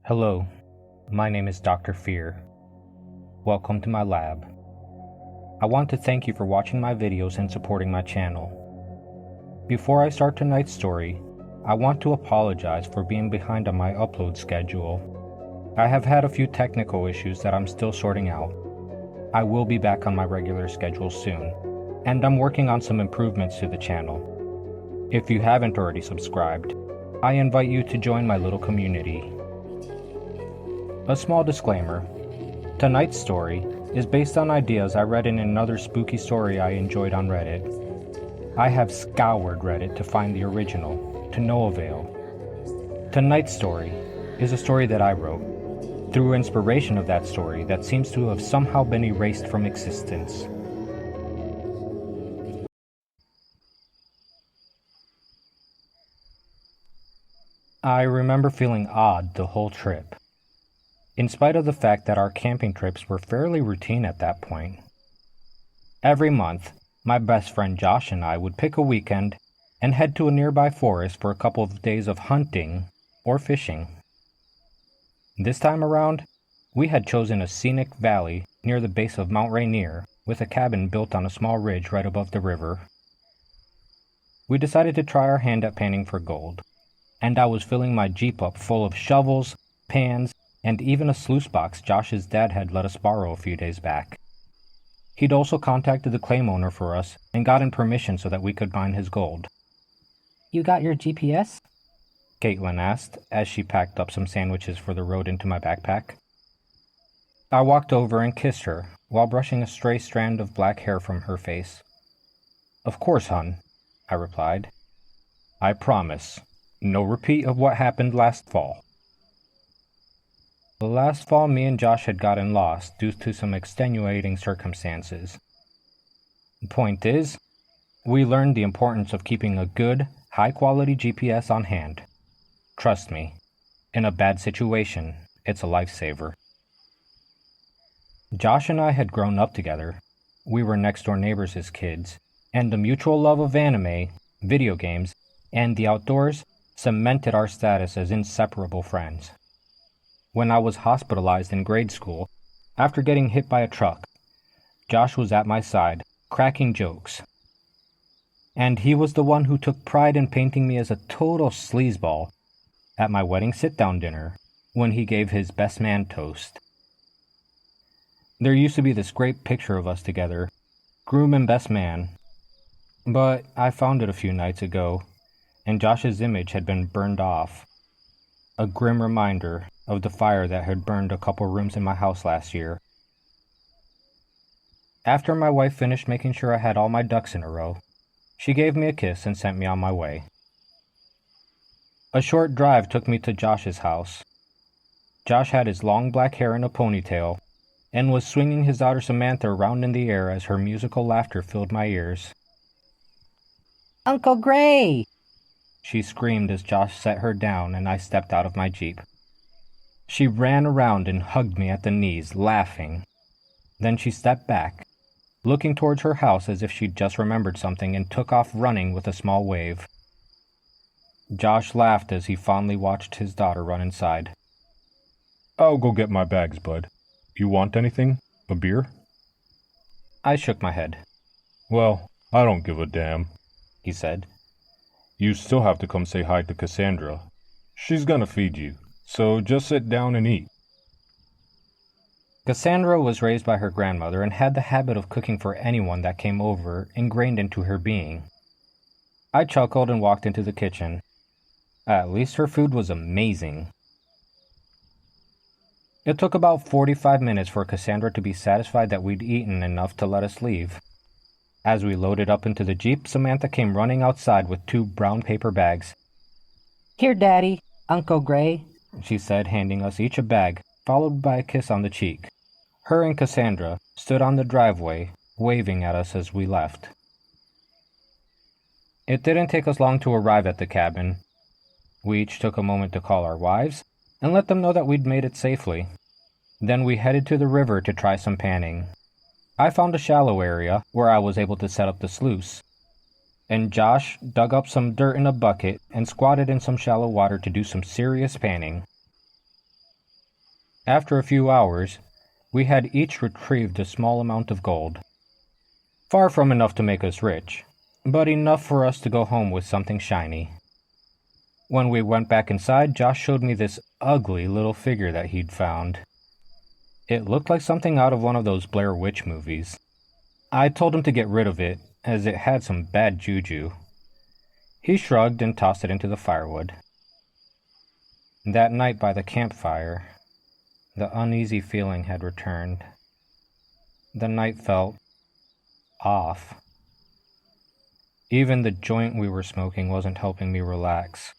Hello, my name is Dr. Fear. Welcome to my lab. I want to thank you for watching my videos and supporting my channel. Before I start tonight's story, I want to apologize for being behind on my upload schedule. I have had a few technical issues that I'm still sorting out. I will be back on my regular schedule soon, and I'm working on some improvements to the channel. If you haven't already subscribed, I invite you to join my little community. A small disclaimer: tonight's story is based on ideas I read in another spooky story I enjoyed on Reddit. I have scoured Reddit to find the original, to no avail. Tonight's story is a story that I wrote, through inspiration of that story that seems to have somehow been erased from existence. I remember feeling odd the whole trip, in spite of the fact that our camping trips were fairly routine at that point. Every month, my best friend Josh and I would pick a weekend and head to a nearby forest for a couple of days of hunting or fishing. This time around, we had chosen a scenic valley near the base of Mount Rainier with a cabin built on a small ridge right above the river. We decided to try our hand at panning for gold, and I was filling my Jeep up full of shovels, pans, and even a sluice box Josh's dad had let us borrow a few days back. He'd also contacted the claim owner for us and gotten permission so that we could mine his gold. "You got your GPS?" Caitlin asked as she packed up some sandwiches for the road into my backpack. I walked over and kissed her while brushing a stray strand of black hair from her face. "Of course, hun," I replied. "I promise, no repeat of what happened last fall." Last fall, me and Josh had gotten lost due to some extenuating circumstances. The point is, we learned the importance of keeping a good, high-quality GPS on hand. Trust me, in a bad situation, it's a lifesaver. Josh and I had grown up together. We were next-door neighbors as kids, and the mutual love of anime, video games, and the outdoors cemented our status as inseparable friends. When I was hospitalized in grade school, after getting hit by a truck, Josh was at my side, cracking jokes. And he was the one who took pride in painting me as a total sleazeball at my wedding sit-down dinner when he gave his best man toast. There used to be this great picture of us together, groom and best man, but I found it a few nights ago, and Josh's image had been burned off. A grim reminder of the fire that had burned a couple rooms in my house last year. After my wife finished making sure I had all my ducks in a row, she gave me a kiss and sent me on my way. A short drive took me to Josh's house. Josh had his long black hair in a ponytail and was swinging his daughter Samantha around in the air as her musical laughter filled my ears. "Uncle Gray!" she screamed as Josh set her down and I stepped out of my Jeep. She ran around and hugged me at the knees, laughing. Then she stepped back, looking towards her house as if she'd just remembered something, and took off running with a small wave. Josh laughed as he fondly watched his daughter run inside. "I'll go get my bags, bud. You want anything? A beer?" I shook my head. "Well, I don't give a damn," he said. "You still have to come say hi to Cassandra. She's gonna feed you, so just sit down and eat." Cassandra was raised by her grandmother and had the habit of cooking for anyone that came over ingrained into her being. I chuckled and walked into the kitchen. At least her food was amazing. It took about 45 minutes for Cassandra to be satisfied that we'd eaten enough to let us leave. As we loaded up into the Jeep, Samantha came running outside with 2 brown paper bags. "Here, Daddy, Uncle Gray," she said, handing us each a bag, followed by a kiss on the cheek. Her and Cassandra stood on the driveway, waving at us as we left. It didn't take us long to arrive at the cabin. We each took a moment to call our wives and let them know that we'd made it safely. Then we headed to the river to try some panning. I found a shallow area where I was able to set up the sluice, and Josh dug up some dirt in a bucket and squatted in some shallow water to do some serious panning. After a few hours, we had each retrieved a small amount of gold. Far from enough to make us rich, but enough for us to go home with something shiny. When we went back inside, Josh showed me this ugly little figure that he'd found. It looked like something out of one of those Blair Witch movies. I told him to get rid of it, as it had some bad juju. He shrugged and tossed it into the firewood. That night by the campfire, the uneasy feeling had returned. The night felt off. Even the joint we were smoking wasn't helping me relax.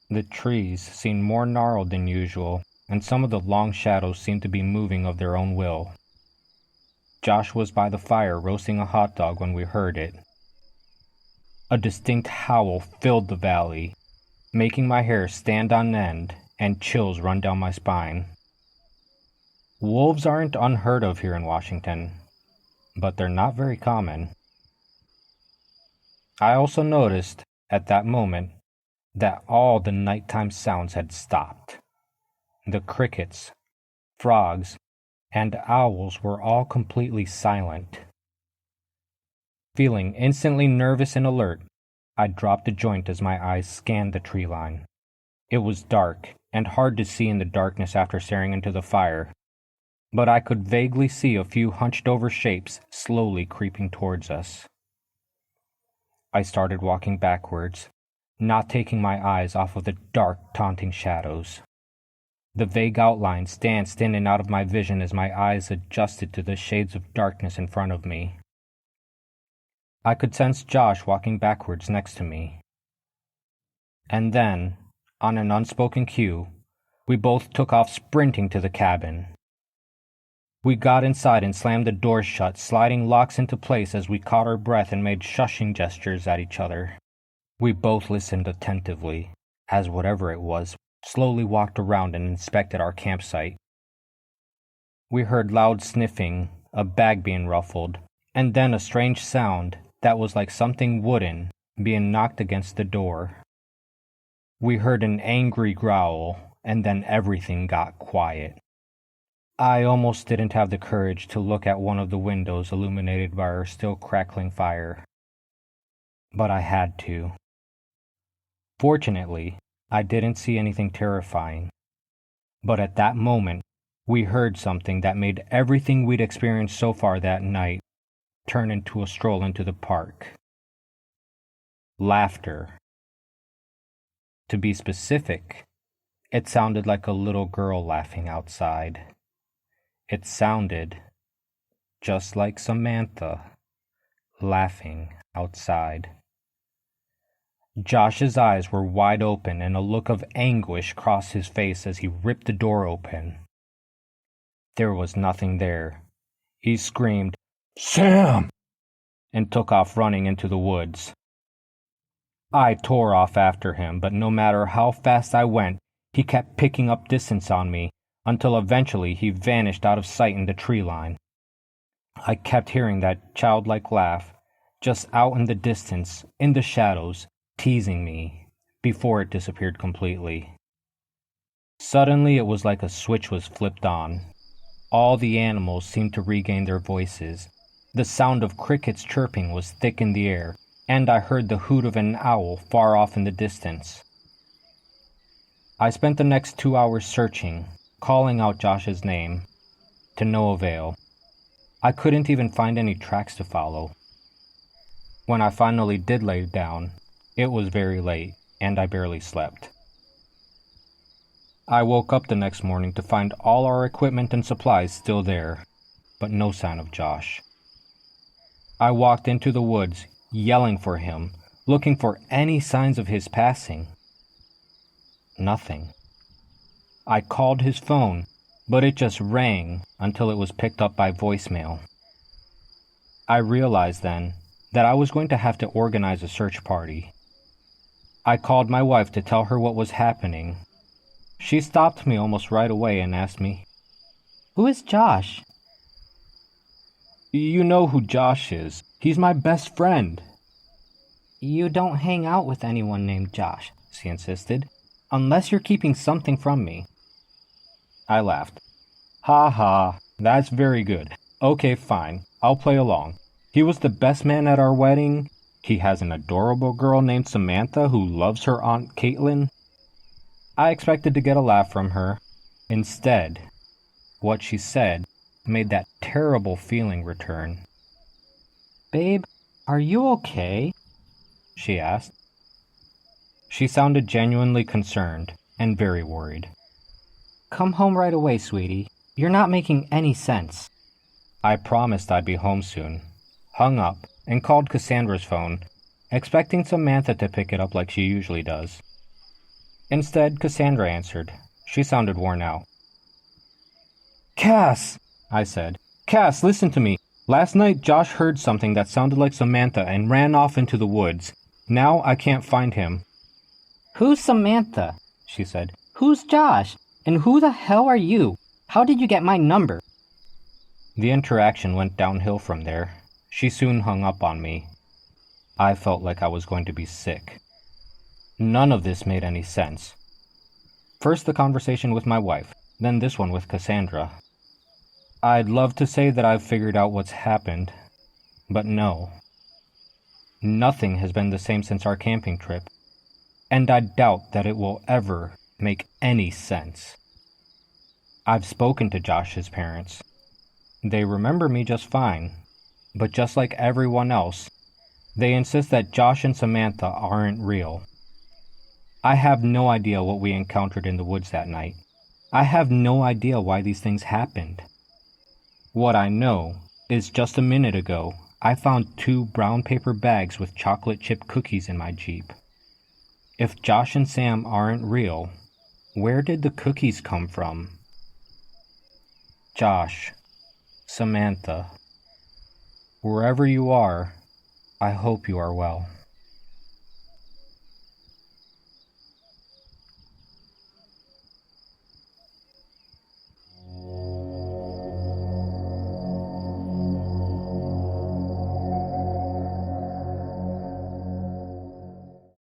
The trees seemed more gnarled than usual, and some of the long shadows seemed to be moving of their own will. Josh was by the fire roasting a hot dog when we heard it. A distinct howl filled the valley, making my hair stand on end and chills run down my spine. Wolves aren't unheard of here in Washington, but they're not very common. I also noticed, at that moment, that all the nighttime sounds had stopped. The crickets, frogs, and owls were all completely silent. Feeling instantly nervous and alert, I dropped the joint as my eyes scanned the tree line. It was dark and hard to see in the darkness after staring into the fire, but I could vaguely see a few hunched-over shapes slowly creeping towards us. I started walking backwards, not taking my eyes off of the dark, taunting shadows. The vague outlines danced in and out of my vision as my eyes adjusted to the shades of darkness in front of me. I could sense Josh walking backwards next to me. And then, on an unspoken cue, we both took off sprinting to the cabin. We got inside and slammed the doors shut, sliding locks into place as we caught our breath and made shushing gestures at each other. We both listened attentively, as whatever it was slowly walked around and inspected our campsite. We heard loud sniffing, a bag being ruffled, and then a strange sound that was like something wooden being knocked against the door. We heard an angry growl, and then everything got quiet. I almost didn't have the courage to look at one of the windows illuminated by our still crackling fire. But I had to. Fortunately, I didn't see anything terrifying. But at that moment, we heard something that made everything we'd experienced so far that night turn into a stroll into the park. Laughter. To be specific, it sounded like a little girl laughing outside. It sounded just like Samantha laughing outside. Josh's eyes were wide open and a look of anguish crossed his face as he ripped the door open. There was nothing there. He screamed, "Sam!" and took off running into the woods. I tore off after him, but no matter how fast I went, he kept picking up distance on me, until eventually he vanished out of sight in the tree line. I kept hearing that childlike laugh, just out in the distance, in the shadows, teasing me, before it disappeared completely. Suddenly it was like a switch was flipped on. All the animals seemed to regain their voices. The sound of crickets chirping was thick in the air, and I heard the hoot of an owl far off in the distance. I spent the next 2 hours searching, calling out Josh's name, to no avail. I couldn't even find any tracks to follow. When I finally did lay down, it was very late, and I barely slept. I woke up the next morning to find all our equipment and supplies still there, but no sign of Josh. I walked into the woods, yelling for him, looking for any signs of his passing. Nothing. I called his phone, but it just rang until it was picked up by voicemail. I realized then that I was going to have to organize a search party. I called my wife to tell her what was happening. She stopped me almost right away and asked me, "Who is Josh?" "You know who Josh is. He's my best friend." "You don't hang out with anyone named Josh," she insisted, "unless you're keeping something from me." I laughed. Ha ha, that's very good. Okay, fine. I'll play along. He was the best man at our wedding. He has an adorable girl named Samantha who loves her Aunt Caitlin. I expected to get a laugh from her. Instead, what she said made that terrible feeling return. Babe, are you okay? She asked. She sounded genuinely concerned and very worried. Come home right away, sweetie. You're not making any sense. I promised I'd be home soon, hung up, and called Cassandra's phone, expecting Samantha to pick it up like she usually does. Instead, Cassandra answered. She sounded worn out. Cass, I said. Cass, listen to me. Last night Josh heard something that sounded like Samantha and ran off into the woods. Now I can't find him. Who's Samantha? She said. Who's Josh? And who the hell are you? How did you get my number? The interaction went downhill from there. She soon hung up on me. I felt like I was going to be sick. None of this made any sense. First the conversation with my wife, then this one with Cassandra. I'd love to say that I've figured out what's happened, but no. Nothing has been the same since our camping trip, and I doubt that it will ever make any sense. I've spoken to Josh's parents. They remember me just fine, but just like everyone else, they insist that Josh and Samantha aren't real. I have no idea what we encountered in the woods that night. I have no idea why these things happened. What I know is just a minute ago, I found 2 brown paper bags with chocolate chip cookies in my Jeep. If Josh and Sam aren't real, where did the cookies come from? Josh, Samantha, wherever you are, I hope you are well.